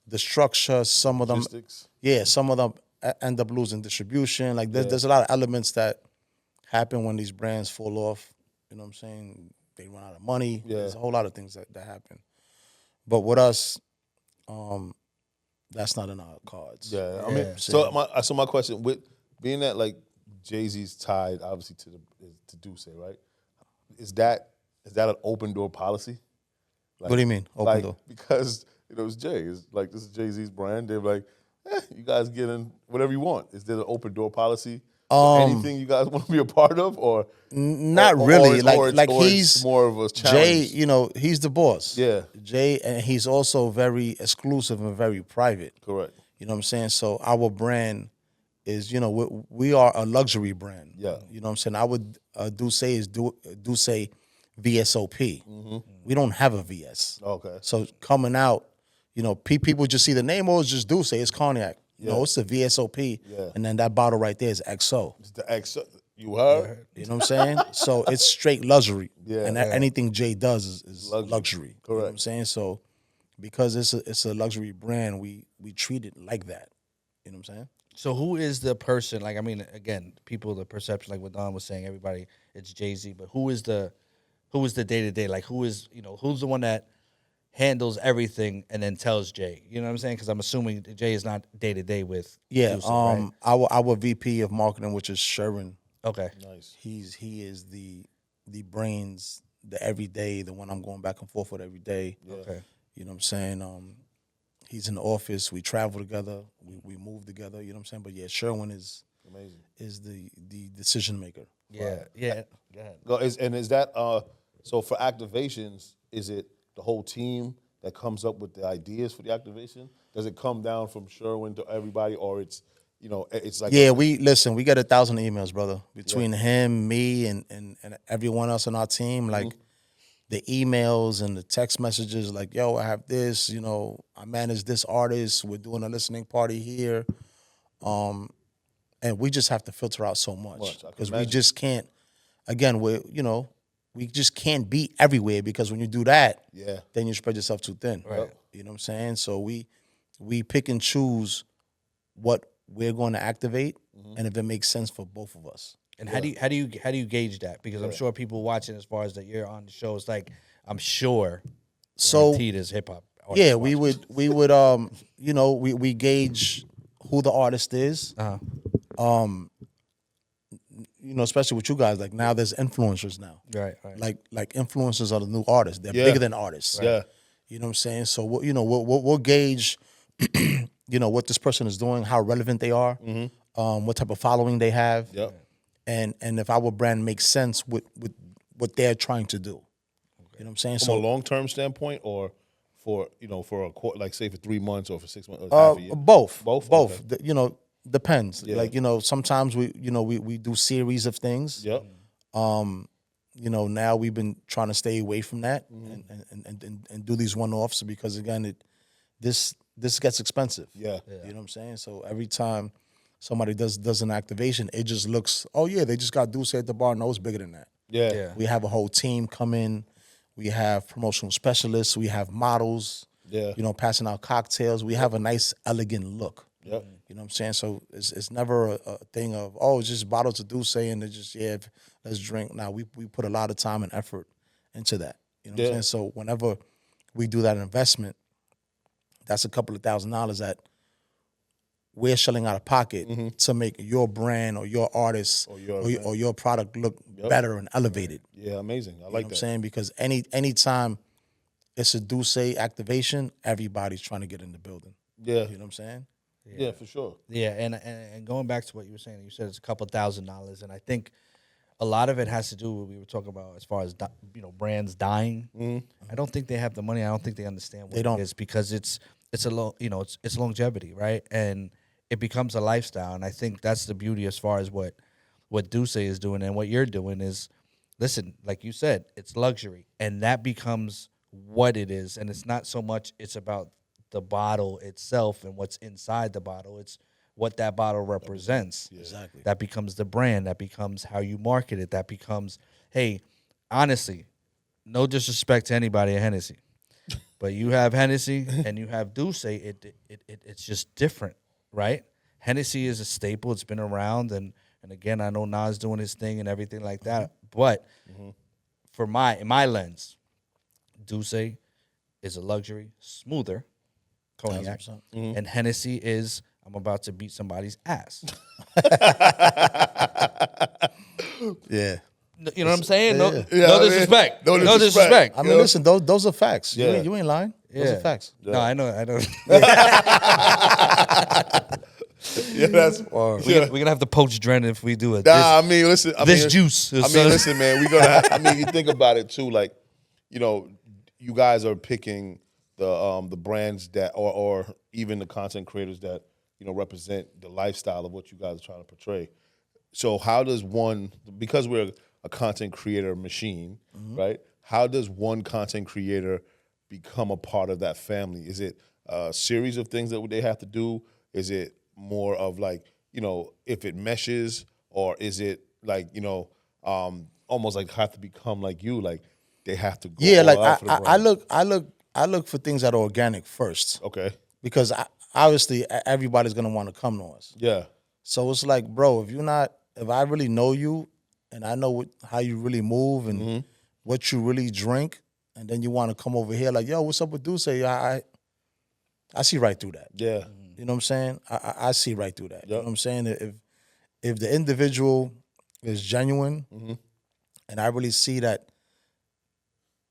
the structure. Some of them, logistics. Some of them end up losing distribution. Like there's a lot of elements that happen when these brands fall off. You know what I'm saying? They run out of money. Yeah. There's a whole lot of things that happen. But with us, that's not in our cards. Yeah, I mean, so my question, with being that like Jay-Z's tied obviously to Dusse, right? Is that an open door policy? Like, what do you mean open door? Because it was Jay. It's like, this is Jay-Z's brand. They're like, you guys get in whatever you want. Is there an open door policy? Anything you guys want to be a part of, or not really? Like he's more of a challenge. Jay, you know, he's the boss. Yeah, Jay, and he's also very exclusive and very private. Correct. You know what I'm saying? So our brand is, you know, we are a luxury brand. Yeah. You know what I'm saying? I would Dusse is Dusse VSOP. Mm-hmm. We don't have a VS. Okay. So coming out, you know, people just see the name, or it's just Dusse. It's cognac. Yeah. No, it's a VSOP. Yeah. And then that bottle right there is XO. It's the XO. You heard? You know what I'm saying? So it's straight luxury. Yeah. And anything Jay does is luxury. Correct. You know what I'm saying? So because it's a luxury brand, we treat it like that. You know what I'm saying? So who is the person, like, I mean, again, people, the perception, like what Don was saying, everybody, it's Jay-Z, but who is the day-to-day? Like, who's the one that handles everything and then tells Jay? You know what I'm saying? Because I'm assuming Jay is not day-to-day with Dusse, right? Our VP of marketing, which is Sherwin. Okay. Nice. He is the brains, the everyday, the one I'm going back and forth with every day. Yeah. Okay. You know what I'm saying? He's in the office. We travel together. We move together. You know what I'm saying? But yeah, Sherwin is amazing. Is the decision maker. Yeah, right. Yeah. Go ahead. Is that so for activations? Is it the whole team that comes up with the ideas for the activation? Does it come down from Sherwin to everybody, or it's, you know, it's like we get 1,000 emails, brother, between him, me, and everyone else on our team, like. Mm-hmm. The emails and the text messages, like, yo, I have this, you know, I manage this artist, we're doing a listening party here. And we just have to filter out so much because we just can't, again, we just can't be everywhere, because when you do that, then you spread yourself too thin. Right. You know what I'm saying? So we pick and choose what we're going to activate, and if it makes sense for both of us. And how do you gauge that? Because I'm sure people watching, as far as that you're on the show, it's like, I'm sure guaranteed is hip hop. Yeah, we would you know, we gauge who the artist is. Uh-huh. especially with you guys, like now there's influencers now. Right. Like influencers are the new artists. They're Yeah. bigger than artists. Yeah. You know what I'm saying? So we'll gauge, what this person is doing, how relevant they are, what type of following they have, Yep. and if our brand makes sense with what they're trying to do. You know what I'm saying? From a long-term standpoint, or for for a quarter, like say for 3 months or for 6 months, or half a year? Both. Both? Okay. Depends. Yeah. Like sometimes we do series of things. Yep. Now we've been trying to stay away from that and do these one-offs because again, this gets expensive. Yeah. You know what I'm saying? So every time somebody does an activation, it just looks, oh yeah, they just got Dusse at the bar. No, it's bigger than that. Yeah. We have a whole team come in. We have promotional specialists. We have models. Yeah. Passing out cocktails. We have a nice, elegant look. Yep. You know what I'm saying? So it's never a thing of, oh, it's just bottles of Dusse and it's just, let's drink. Now, we put a lot of time and effort into that. You know what I'm saying? So whenever we do that investment, that's a couple of $1,000s that we're shelling out of pocket to make your brand or your artist or your product look better and elevated. Yeah, amazing. I like You know what that. I'm saying? Because anytime it's a Dusse activation, everybody's trying to get in the building. Yeah. You know what I'm saying? Yeah, for sure. Yeah, and going back to what you were saying, you said it's a couple $1,000s, and I think a lot of it has to do with what we were talking about as far as brands dying. I don't think they have the money. I don't think they understand what it is because it's it's longevity, right? And it becomes a lifestyle, and I think that's the beauty as far as what Dusse is doing and what you're doing is, listen, like you said, it's luxury, and that becomes what it is, and it's not so much it's about the bottle itself and what's inside the bottle. It's what that bottle represents. Yeah. Exactly. That becomes the brand. That becomes how you market it. That becomes, hey, honestly, no disrespect to anybody at Hennessy, but you have Hennessy and you have Dusse. It's just different, right? Hennessy is a staple. It's been around, and again, I know Nas doing his thing and everything like that. But in my lens, Dusse is a luxury, smoother cognac, and Hennessy is I'm about to beat somebody's ass. Yeah. You know what I'm saying? No, Yeah. no disrespect. No No disrespect. I mean, listen, those are facts. Yeah. You ain't lying. Those are facts. No, I know. Yeah, that's. We're gonna have to poach Dren if we do it. Nah, I mean, listen. Juice. Listen, man. We're gonna. You think about it too. Like, you guys are picking the brands that, or even the content creators that represent the lifestyle of what you guys are trying to portray. So how does one, because we're a content creator machine, right? How does one content creator become a part of that family? Is it a series of things that they have to do? Is it more of like, if it meshes, or is it like, almost like have to become like you, like they have to go all out for the brand? I look for things that are organic first. Okay. Because obviously everybody's gonna want to come to us. Yeah. So it's like, bro, if I really know you and I know how you really move and what you really drink, and then you want to come over here like, yo, what's up with Dusse? I see right through that. Yeah. You know what I'm saying? I see right through that. Yep. You know what I'm saying? If the individual is genuine and I really see that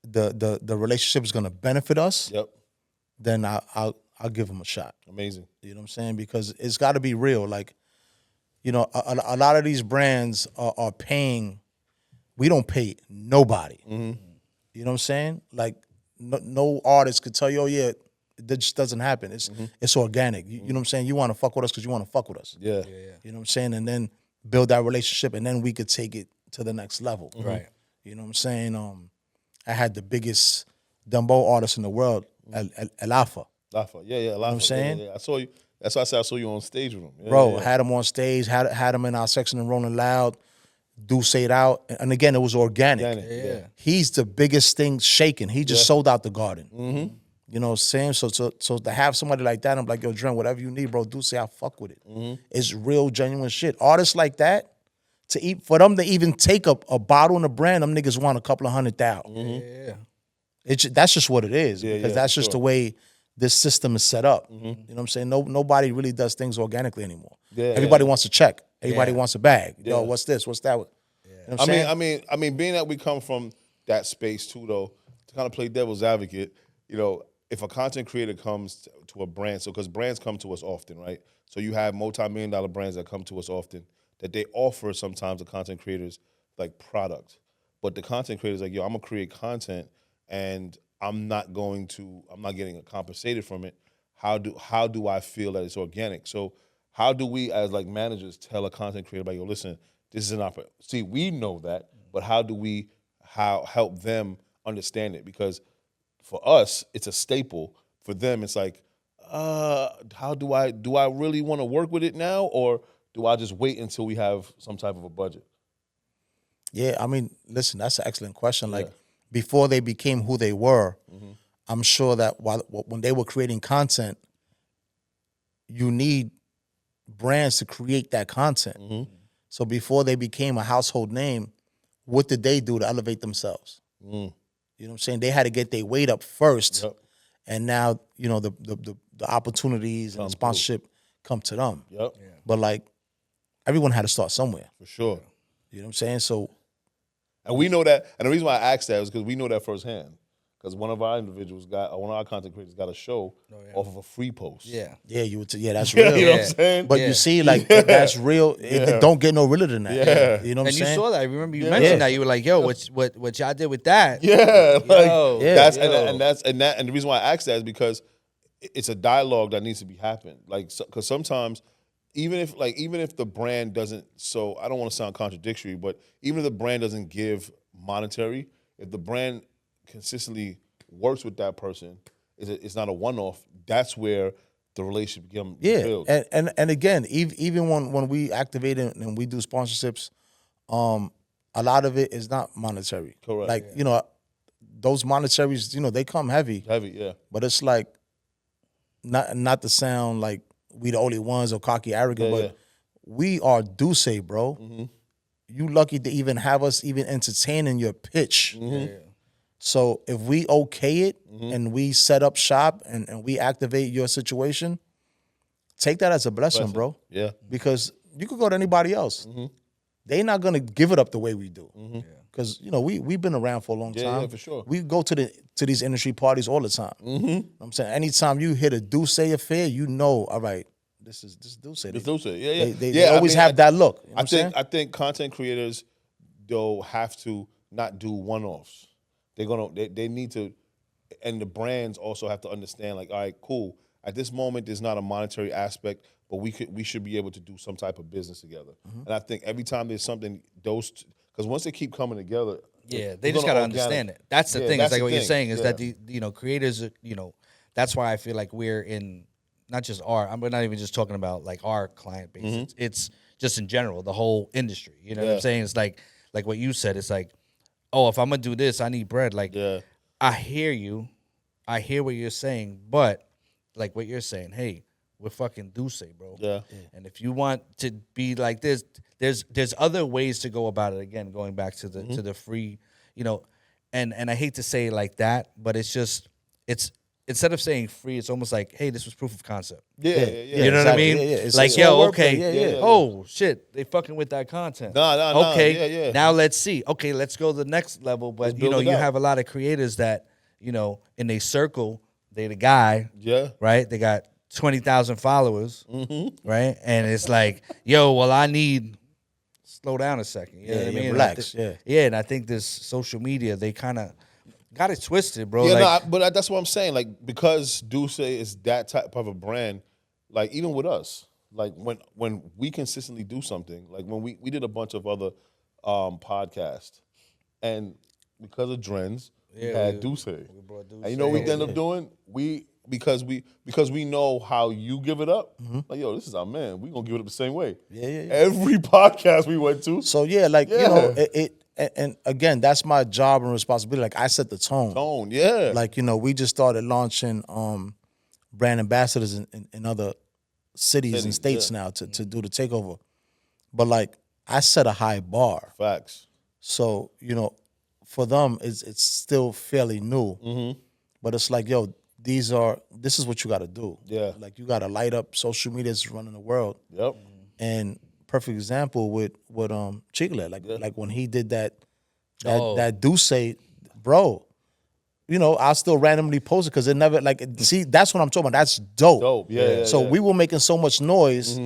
the relationship is gonna benefit us, Yep. then I'll give them a shot. Amazing. You know what I'm saying? Because it's got to be real. Like, a lot of these brands are paying. We don't pay nobody. You know what I'm saying? Like, no artist could tell you, oh yeah, that just doesn't happen. It's organic. You know what I'm saying? You want to fuck with us because you want to fuck with us. Yeah. You know what I'm saying? And then build that relationship, and then we could take it to the next level. Right. You know what I'm saying? I had the biggest Dumbo artist in the world, El Alfa. Lafa. Yeah, Lafa. You know what I'm saying? Yeah. I saw you. That's why I said I saw you on stage with him. Yeah, Bro, yeah. had him on stage, had him in our section in Rolling Loud, Dusse it out. And again, it was organic. Yeah. He's the biggest thing shaking. He just sold out the garden. You know what I'm saying? So to have somebody like that, I'm like, yo, Dren, whatever you need, bro, Dusse, I'll fuck with it. It's real, genuine shit. Artists like that, for them to even take a bottle in a brand, them niggas want a couple of $100,000. Yeah. That's just what it is. Yeah, because yeah, that's for just sure. the way this system is set up. You know what I'm saying? Nobody really does things organically anymore. Yeah, Everybody wants to check. Everybody wants a bag. Yo, what's this? What's that? You know what I'm saying? I mean, being that we come from that space too, though, to kind of play devil's advocate, you know, if a content creator comes to a brand, so because brands come to us often, right? So you have multi-million-dollar brands that come to us often that they offer sometimes the content creators like product, but the content creators like, yo, I'm gonna create content and I'm not getting compensated from it. How do I feel that it's organic? So how do we as like managers tell a content creator like, yo, listen, this is an opportunity. See, we know that, but how do we help them understand it? Because for us, it's a staple. For them, it's like, how do I really want to work with it now, or do I just wait until we have some type of a budget? Yeah, I mean, listen, that's an excellent question. Like, before they became who they were, I'm sure that when they were creating content, you need brands to create that content. So before they became a household name, what did they do to elevate themselves? You know what I'm saying? They had to get their weight up first, and now, you know, the opportunities and the sponsorship come to them. But like, everyone had to start somewhere. For sure. You know what I'm saying? So, and we know that, and the reason why I asked that is because we know that firsthand. Because one of our content creators got a show off of a free post. Yeah, that's real. You know what I'm saying? But you see, like, that's real. It don't get no realer than that. You know what I'm saying? And you saw that. I remember you mentioned that. You were like, yo, what y'all did with that? And the reason why I asked that is because it's a dialogue that needs to be happening. Like, because sometimes, even if the brand doesn't, so I don't want to sound contradictory, but even if the brand doesn't give monetary, if the brand consistently works with that person, it's not a one-off. That's where the relationship becomes built. And again, even when we activate and we do sponsorships, a lot of it is not monetary. Correct. Like, you know, those monetaries, you know, they come heavy. But it's like not to sound like we the only ones or cocky arrogant, but we are Dusse, bro. You lucky to even have us even entertaining your pitch. So if we okay it and we set up shop and we activate your situation, take that as a blessing, bro. Because you could go to anybody else. They're not gonna give it up the way we do. Because you know we've been around for a long time. Yeah, for sure. We go to these industry parties all the time. You know what I'm saying, anytime you hit a Dusse affair, you know, all right, this is Dusse. It's Dusse. They always have that look. You know I think content creators though have to not do one-offs. They need to, and the brands also have to understand, like, all right, cool. At this moment, there's not a monetary aspect, but we should be able to do some type of business together. And I think every time there's something, because once they keep coming together, they just gotta understand it. That's the thing. It's like what you're saying is that the creators, that's why I feel like we're in not just we're not even just talking about like our client base. It's just in general the whole industry. You know what I'm saying? It's like what you said. It's like, oh, if I'm gonna do this, I need bread. Like, I hear you, I hear what you're saying, but like what you're saying, hey, we're fucking Dusse, bro. And if you want to be like this, there's other ways to go about it. Again, going back to the to the free, and I hate to say it like that, but it's instead of saying free, it's almost like, hey, this was proof of concept. You know what I mean? Like, yo, okay, oh shit, they fucking with that content. Okay, now let's see. Okay, let's go to the next level. But you have a lot of creators that in a circle, they the guy, right? They got 20,000 followers, right? And it's like, yo, well, I need slow down a second. You know what I mean? Relax. And I think this social media, they kind of got it twisted, bro. But that's what I'm saying. Like, because Dusse is that type of a brand, like even with us, like when we consistently do something, like when we did a bunch of other podcasts, and because of DREN'S, we had Dusse. And you know what we ended up doing? Because we know how you give it up. Like, yo, this is our man. We gonna give it up the same way. Every podcast we went to. So you know, and again, that's my job and responsibility. Like, I set the tone. Like, we just started launching brand ambassadors in other cities and states now to do the takeover. But like, I set a high bar. Facts. So, for them, it's still fairly new. But it's like, yo, this is what you got to do. Like, you got to light up social media that's running the world. And perfect example with Chiglet. Like when he did that Dusse, bro. You know, I still randomly post it because it never see. That's what I'm talking about. That's dope. So we were making so much noise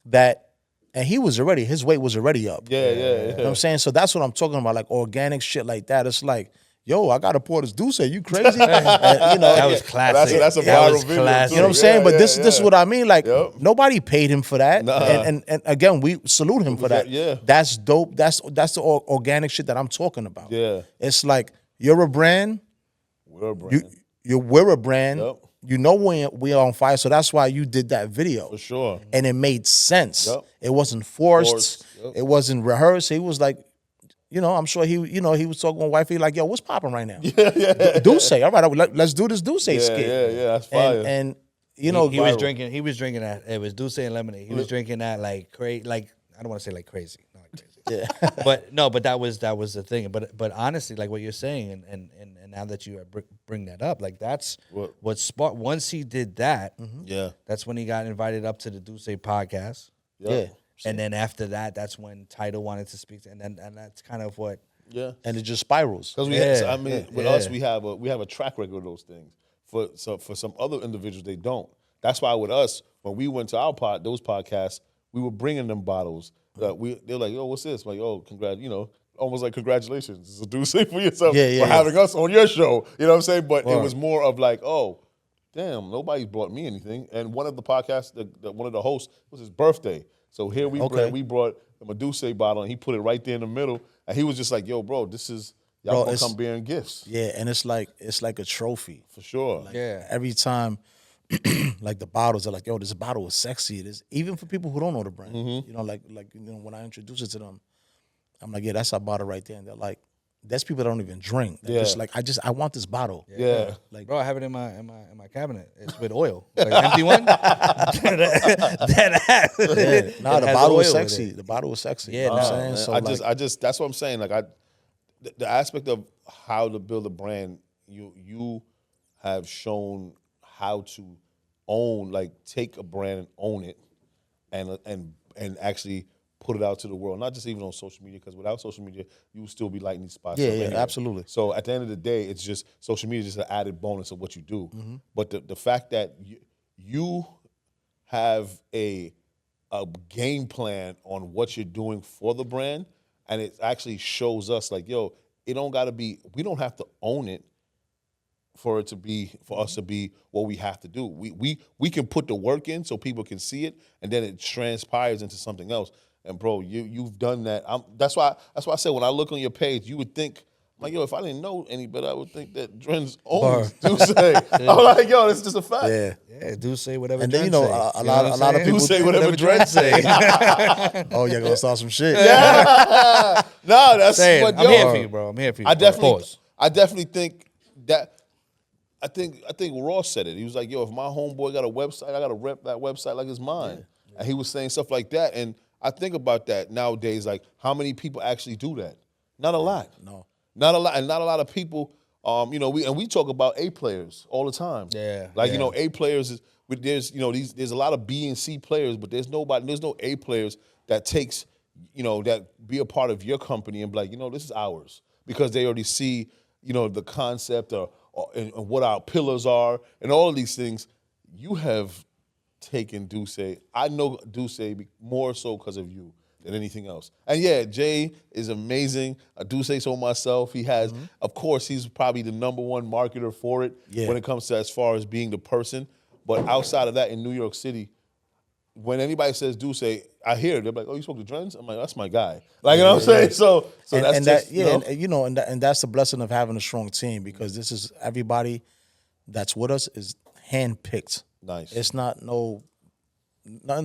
that, and his weight was already up. Yeah. You know what I'm saying? So that's what I'm talking about. Like organic shit like that. It's like, yo, I gotta pour this Dusse. You crazy? And, you know, That was classic. That's a That viral was video. classic. you know what I'm saying? But this is what I mean. Like nobody paid him for that. Nah. And again, we salute him for that. Yeah. That's dope. That's the organic shit that I'm talking about. Yeah. It's like you're a brand. We're a brand. We're a brand. Yep. You know we are on fire, so that's why you did that video. For sure. And it made sense. Yep. It wasn't forced. Yep. It wasn't rehearsed. He was like, you know, I'm sure he was talking with wifey like, yo, what's popping right now? Dusse. All right, let's do this Dusse skit. Yeah, that's fire. And you know, He was drinking that. It was Dusse and lemonade. He was drinking that like crazy. Like I don't want to say like crazy. Not like crazy. Yeah. but that was the thing. But honestly, like what you're saying, and now that you bring that up, like that's what sparked. Once he did that, that's when he got invited up to the Dusse podcast. Yeah. And then after that, that's when Tidal wanted to speak, and that's kind of what. Yeah. And it just spirals. Because with us, we have a track record of those things. For some other individuals, they don't. That's why with us, when we went to those podcasts, we were bringing them bottles. They're like, yo, what's this? I'm like, oh, almost like congratulations. It's a Dusse for yourself for having us on your show. You know what I'm saying? But it was more of like, oh, damn, nobody's brought me anything. And one of the podcasts, one of the hosts, was his birthday. So here we brought him a Dusse bottle, and he put it right there in the middle. And he was just like, yo, bro, this is, y'all gonna come bearing gifts. Yeah, and it's like a trophy. For sure. Like, every time, like the bottles are like, yo, this bottle is sexy. It is, even for people who don't know the brand. You know, like when I introduce it to them, I'm like, yeah, that's our bottle right there. And they're like, that's people that don't even drink. They're just like, I want this bottle. Yeah. Like, bro, I have it in my cabinet. It's with oil. Like empty one. that has. No, the bottle was sexy. The bottle was sexy. Yeah, you know what I'm saying? So I just that's what I'm saying. Like the aspect of how to build a brand, you have shown how to own, like take a brand and own it, and actually put it out to the world. Not just even on social media, because without social media, you would still be lighting these spots. Yeah, absolutely. So at the end of the day, it's just social media is just an added bonus of what you do. But the fact that you have a game plan on what you're doing for the brand, and it actually shows us like, yo, it don't gotta be, we don't have to own it for us to be what we have to do. We can put the work in so people can see it, and then it transpires into something else. And bro, you've done that. That's why I said when I look on your page, you would think, like, yo, if I didn't know any better, I would think that DREN'S owns Dusse. I'm like, yo, it's just a fact. Yeah, Dusse whatever. And then DREN'S a lot of people say whatever DREN'S say. Oh, you're gonna start some shit. Yeah. No, that's what I'm here for you, bro. I'm here for you. I definitely think that. I think Ross said it. He was like, yo, if my homeboy got a website, I gotta rep that website like it's mine. And he was saying stuff like that. And I think about that nowadays, like how many people actually do that? Not a lot. No. Not a lot. And not a lot of people, we talk about A players all the time. Yeah. Like, A players there's a lot of B and C players, but there's no A players that takes, that be a part of your company and be like, this is ours. Because they already see, the concept and what our pillars are and all of these things. You have taken Dusse. I know Dusse more so because of you than anything else. And yeah, Jay is amazing. Dusse so myself. He has, of course, he's probably the #1 marketer for it when it comes to as far as being the person. But outside of that, in New York City, when anybody says Dusse, I hear it. They're like, "Oh, you spoke to DREN'S?" I'm like, "That's my guy." Like, you know what I'm saying? So and that's the blessing of having a strong team, because this is everybody that's with us is handpicked. Nice. It's nothing's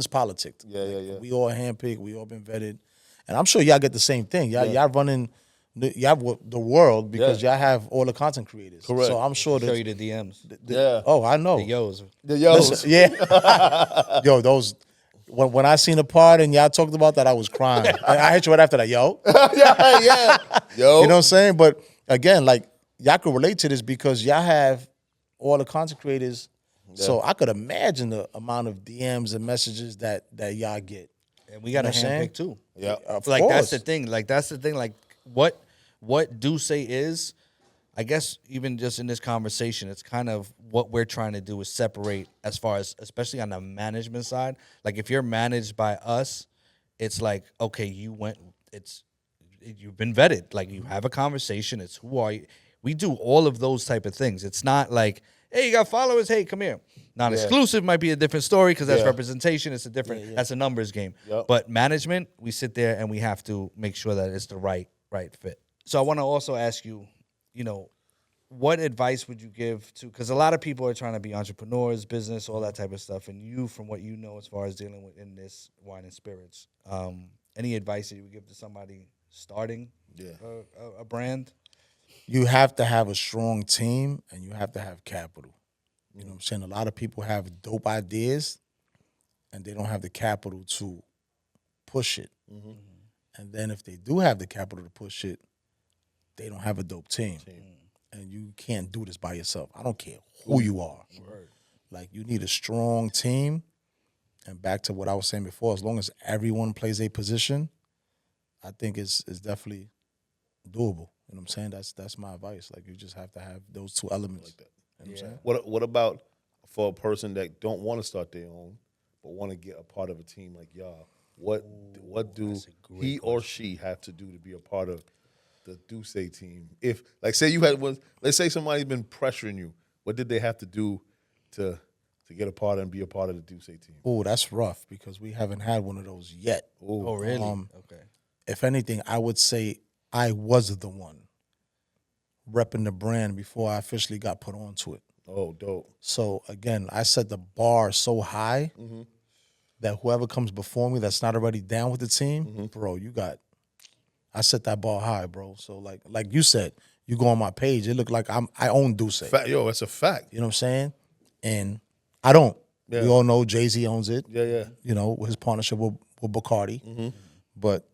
politics. Yeah. We all handpicked. We all been vetted, and I'm sure y'all get the same thing. Y'all running, y'all the world because y'all have all the content creators. Correct. So I'm sure show you the DMs. Oh, I know. The yos. Listen, yeah. Yo, those. When I seen the part and y'all talked about that, I was crying. I hit you right after that, yo. yeah. Yo. You know what I'm saying? But again, like, y'all could relate to this because y'all have all the content creators. Yeah. So I could imagine the amount of DMs and messages that y'all get. And we got to handpick too. Yeah, Of Like course. that's the thing. Like what Dusse is, I guess even just in this conversation, it's kind of what we're trying to do is separate as far as, especially on the management side. Like if you're managed by us, it's like, okay, you've been vetted. Like you have a conversation. It's who are you? We do all of those type of things. It's not like, hey, you got followers. Hey, come here. Non-exclusive might be a different story because that's representation. It's a different. That's a numbers game. Yep. But management, we sit there and we have to make sure that it's the right fit. So I want to also ask you, what advice would you give to? Because a lot of people are trying to be entrepreneurs, business, all that type of stuff. And you, from what you know, as far as dealing with in this wine and spirits, any advice that you would give to somebody starting a brand? You have to have a strong team and you have to have capital. You know what I'm saying? A lot of people have dope ideas and they don't have the capital to push it. Mm-hmm. And then if they do have the capital to push it, they don't have a dope team. And you can't do this by yourself. I don't care who you are. Right. Like, you need a strong team. And back to what I was saying before, as long as everyone plays a position, I think it's definitely doable. You know what I'm saying? That's my advice. Like, you just have to have those two elements. Like that. You know what I'm saying? What about for a person that don't want to start their own, but want to get a part of a team like y'all? What do he or she have to do to be a part of the Dusse team? If, like, say you had let's say somebody's been pressuring you, what did they have to do to get a part and be a part of the Dusse team? Oh, that's rough because we haven't had one of those yet. Ooh. Oh, really? Okay. If anything, I would say I was the one repping the brand before I officially got put onto it. Oh, dope. So, again, I set the bar so high that whoever comes before me that's not already down with the team, bro, I set that bar high, bro. So, like you said, you go on my page, it looked like I own Dusse. Yo, that's a fact. You know what I'm saying? And I don't. Yeah. We all know Jay-Z owns it. Yeah. You know, his partnership with Bacardi. But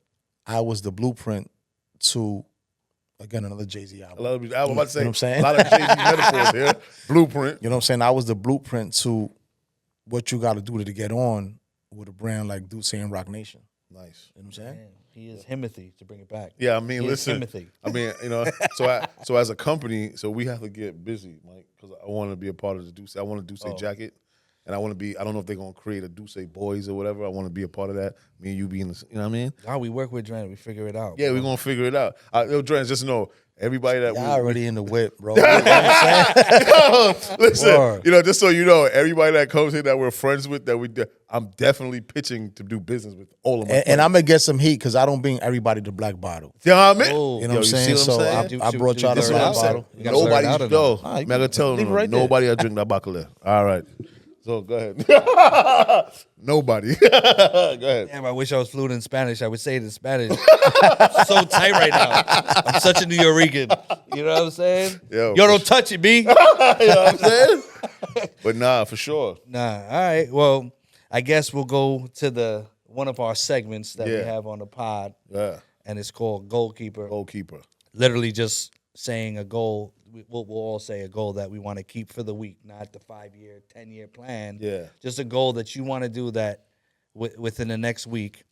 I was the blueprint to, again, another Jay-Z album. I was about to say, you know what I'm saying? A lot of Jay-Z metaphors here. Blueprint. You know what I'm saying? I was the blueprint to what you got to do to get on with a brand like Dusse and Rock Nation. Nice. You know what I'm saying? Man, he is Himothy, to bring it back. Yeah, I mean, He is listen. Himothy. I mean, so as a company, so we have to get busy, Mike, because I want to be a part of the Dusse. I want a Dusse jacket. And I want to be, I don't know if they're going to create a Dusse Boys or whatever. I want to be a part of that. Me and you being, you know what I mean? Nah, we work with Dren. We figure it out. Yeah, we're going to figure it out. Yo, Drens, just know, everybody that Y'all already in the whip, bro. You know what I'm saying? Listen, Word. just so you know, everybody that comes here that we're friends with, I'm definitely pitching to do business with all of my friends. And I'm going to get some heat because I don't bring everybody to Black Bottle. You know what I mean? Oh. You know what I'm saying? see what I'm So saying? I brought y'all to This is what Black I'm saying. Bottle. You gotta blur it out Nobody's, or yo, no? I'm going to tell leave it them, right there. nobody I drink that Bacalea. All right. So go ahead. Nobody. Go ahead. Damn, I wish I was fluent in Spanish. I would say it in Spanish. So tight right now. I'm such a New Yorican. You know what I'm saying? Yo, Don't touch it, B. You know what I'm saying? But nah, for sure. Nah, all right. Well, I guess we'll go to one of our segments that we have on the pod. Yeah. And it's called Goalkeeper. Goalkeeper. Literally just saying a goal. We'll all say a goal that we want to keep for the week, not the 5-year, 10-year plan. Yeah. Just a goal that you want to do that within the next week.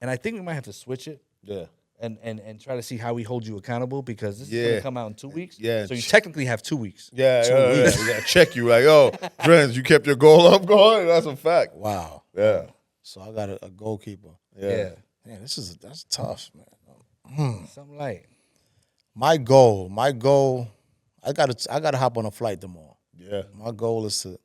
And I think we might have to switch it. Yeah. And try to see how we hold you accountable because this is going to come out in 2 weeks. Yeah. So you technically have 2 weeks. Yeah. We got to check you like, yo, Drens, you kept your goal up going? That's a fact. Wow. Yeah. So I got a goalkeeper. Yeah. Man, that's tough, man. Something light. My goal, I gotta hop on a flight tomorrow. Yeah. My goal is to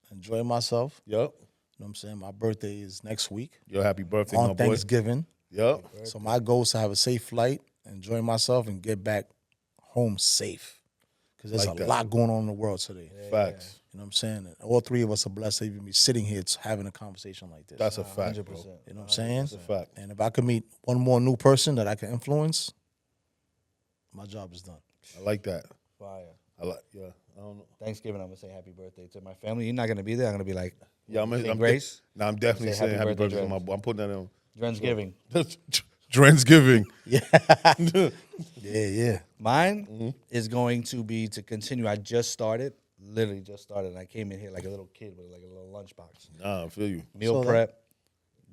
enjoy myself. Yep. You know what I'm saying? My birthday is next week. Yo, happy birthday, my on boy. Thanksgiving. Yep. So my goal is to have a safe flight, enjoy myself, and get back home safe. Because there's Like a that. lot going on in the world today. Facts. You know what I'm saying? And all three of us are blessed to even be sitting here having a conversation like this. That's a fact, 100%. bro. You know what I'm saying? That's a fact. And if I could meet one more new person that I can influence, my job is done. I like that. Fire. I don't know. Thanksgiving, I'm going to say happy birthday to my family. You're not going to be there. I'm going to be like, Yeah, I'm Grace. I'm definitely Say saying happy happy birthday, birthday to my Drens. boy. I'm putting that in. Drensgiving. Drensgiving. Yeah. Mine is going to be to continue. I just started, and I came in here like a little kid with like a little lunchbox. Nah, I feel you. Meal So prep,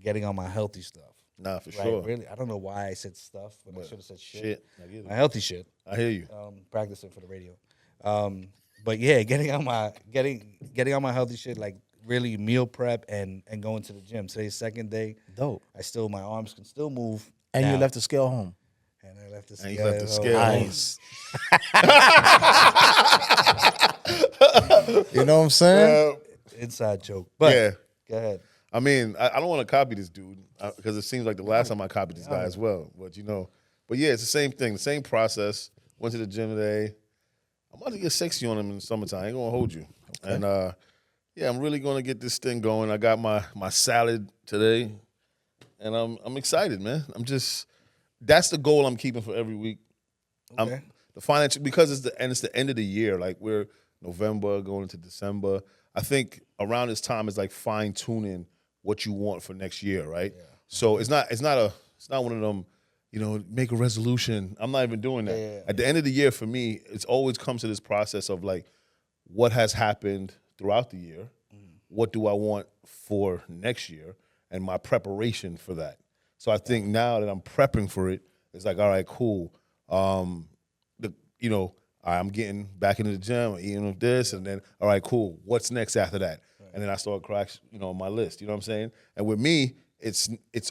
getting on my healthy stuff. Nah, for Right? sure. Really, I don't know why I said stuff when I should have said shit. I get it. My healthy shit. I hear you. Practicing for the radio. But yeah, getting on my healthy shit, like really meal prep and going to the gym. Today's second day. Dope. My arms can still move. And now. you left the scale home. And I left the And scale. you left the scale home. Nice. You know what I'm saying? Inside joke. But Yeah. go ahead. I mean, I don't want to copy this dude because it seems like the last time I copied this guy as well. But yeah, it's the same thing, the same process. Went to the gym today. I'm about to get sexy on him in the summertime. I ain't gonna hold you. Okay. And yeah, I'm really gonna get this thing going. I got my salad today, and I'm excited, man. That's the goal I'm keeping for every week. Okay. The financial, because it's the end of the year. Like we're November going into December. I think around this time is like fine tuning what you want for next year, right? Yeah. So it's not one of them, make a resolution. I'm not even doing that. Yeah. At the end of the year, for me, it's always comes to this process of like, what has happened throughout the year? What do I want for next year? And my preparation for that. So I think now that I'm prepping for it, it's like, all right, cool. I'm getting back into the gym, I'm eating with this, and then, all right, cool. What's next after that? Right. And then I start cracks, on my list. You know what I'm saying? And with me, it's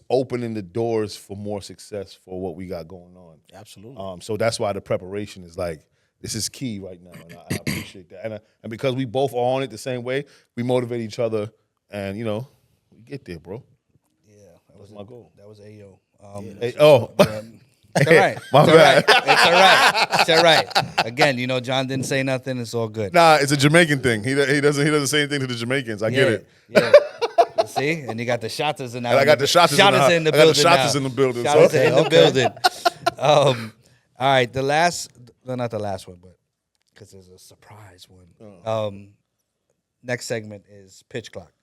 opening the doors for more success for what we got going on. Absolutely. So that's why the preparation is like, this is key right now, and I appreciate that. And because we both are on it the same way, we motivate each other, and we get there, bro. Yeah, that was my goal. That was AO. It's all right. My bad. It's all right. It's all right. Again, John didn't say nothing. It's all good. Nah, it's a Jamaican thing. He doesn't say anything to the Jamaicans. I get it. Yeah. See, and you got the shotters in now. And I got the shotters in the building. Shotters in the building. All right, not the last one, but because there's a surprise one. Next segment is pitch clock.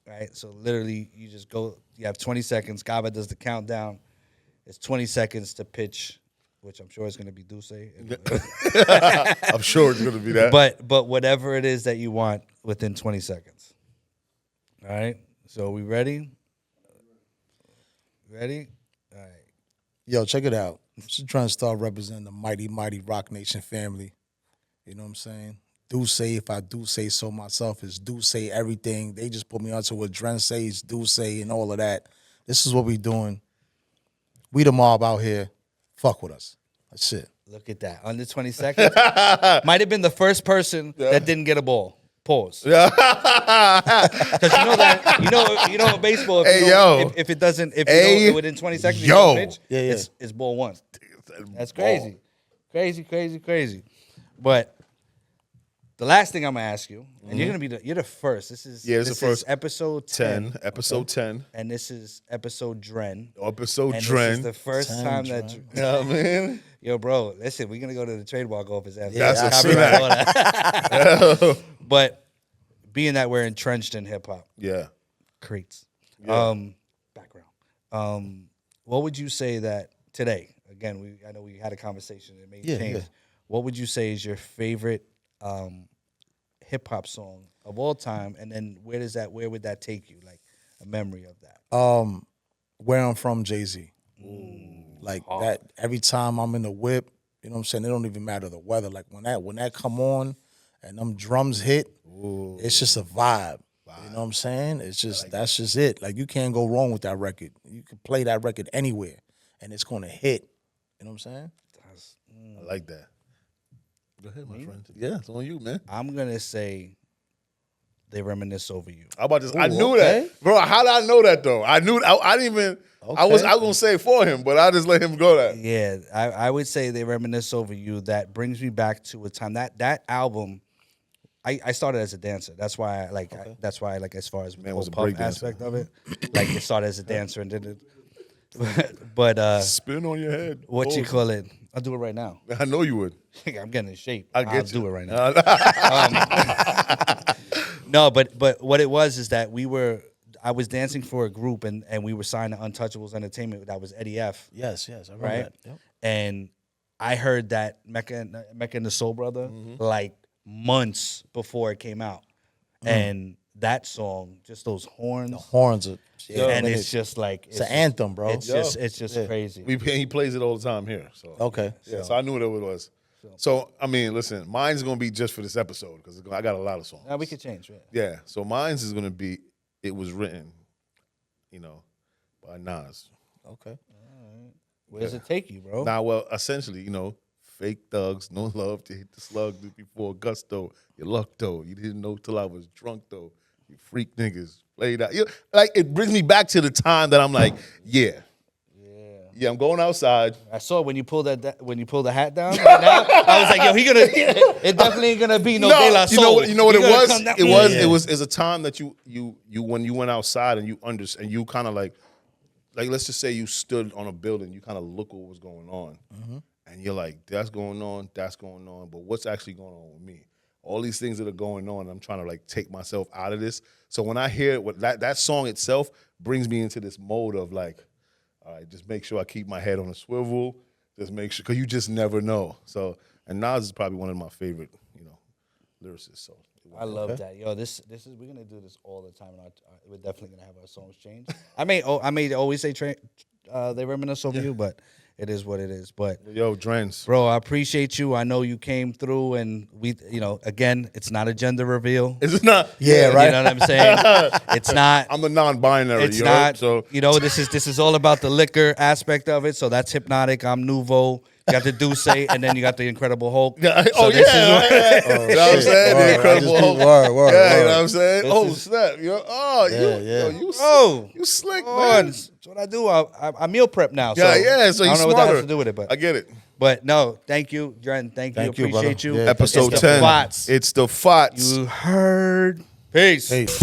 Right, so literally you just go. You have 20 seconds. Caba does the countdown. It's 20 seconds to pitch, which I'm sure is going to be Dusse. I'm sure it's going to be that. But whatever it is that you want within 20 seconds. All right. So we ready? Ready? All right. Yo, check it out. I'm just trying to start representing the mighty, mighty Rock Nation family. You know what I'm saying? Dusse, if I do say so myself, is Dusse everything. They just put me onto what Drenstar says, Dusse, and all of that. This is what we doing. We the mob out here. Fuck with us. That's it. Look at that. Under 20 seconds. Might have been the first person that didn't get a ball. Pause. Yeah. Because you know baseball, if it doesn't, within 20 seconds, you don't pitch, it's ball one. That's crazy. Crazy. But the last thing I'm gonna ask you, and you're the first. This is episode 10. Episode 10. And this is episode Dren. Episode and Dren. This is the first time that you know what I mean? Yo, bro, listen, we're gonna go to the trademark office after. That's a fact. But being that we're entrenched in hip hop, creates. Background. What would you say that today? Again, I know we had a conversation. It may change. Yeah. What would you say is your favorite hip hop song of all time, and then where would that take you? Like a memory of that. Where I'm from, Jay-Z. Like that every time I'm in the whip, you know what I'm saying? It don't even matter the weather. Like when that come on and them drums hit, it's just a vibe. You know what I'm saying? It's just that's just it. Like you can't go wrong with that record. You can play that record anywhere and it's gonna hit. You know what I'm saying? I like that. Go ahead, my friend. Yeah, it's on you, man. I'm gonna say They Reminisce Over You. I knew that, bro. How did I know that though? I knew. I didn't even. Okay. I was gonna say for him, but I just let him go that. Yeah, I would say They Reminisce Over You. That brings me back to a time that album. I started as a dancer. That's why I like. That's why I like as far as the whole puff aspect of it. Like it started as a dancer and did it. But spin on your head. What you call it? I'll do it right now. I know you would. I'm getting in shape. I'll do it right now. No, but what it was is that I was dancing for a group and we were signed to Untouchables Entertainment. That was Eddie F. Yes, I remember that. Yep. And I heard that Mecca and the Soul Brother like months before it came out. And that song, just those horns. The horns are, And it's just like it's an anthem, bro. It's just crazy. He plays it all the time here. So Okay. yeah, so I knew what it was. So I mean, listen, mine's gonna be just for this episode because I got a lot of songs. Now we could change, right? Yeah, so mine's is gonna be "It Was Written," by Nas. Okay. Where does it take you, bro? Now, well, essentially, fake thugs, no love to hit the slug before gusto. You luck though, you didn't know till I was drunk though. You freak niggas played out. Like it brings me back to the time that I'm like, yeah, I'm going outside. I saw when you pulled the hat down. Right now, I was like, yo, it definitely ain't gonna be no De La Soul. You know what it was? It was a time that you when you went outside and you understand, and you kind of like let's just say you stood on a building, you kind of look what was going on, and you're like, that's going on, but what's actually going on with me? All these things that are going on, I'm trying to like take myself out of this. So when I hear that song itself brings me into this mode of like, all right, just make sure I keep my head on a swivel. Just make sure, because you just never know. So, and Nas is probably one of my favorite, lyricists. So I love that. Yo, this is we're gonna do this all the time. And we're definitely gonna have our songs change. I may always say they reminisce of you, but it is what it is. But yo, Drenstar, bro, I appreciate you. I know you came through, and we, again, it's not a gender reveal. Is it not? Yeah, right. You know what I'm saying? It's not. I'm a non-binary. It's not. So this is all about the liquor aspect of it. So that's Hypnotic. I'm Nouveau. You got the Dusse, and then you got the Incredible Hulk. Yeah. So You know what I'm saying? The Incredible Hulk. Word. Yeah, you know what I'm saying? Snap. You slick, man. That's what I do. I meal prep now. Yeah, so yeah. So I you don't know what that has to do with it, but I get it. But no, thank you, Dren. Thank you. Thank you, Appreciate brother. you. Yeah, Episode It's the 10. Fots. It's the Fots. You heard. Peace. Peace.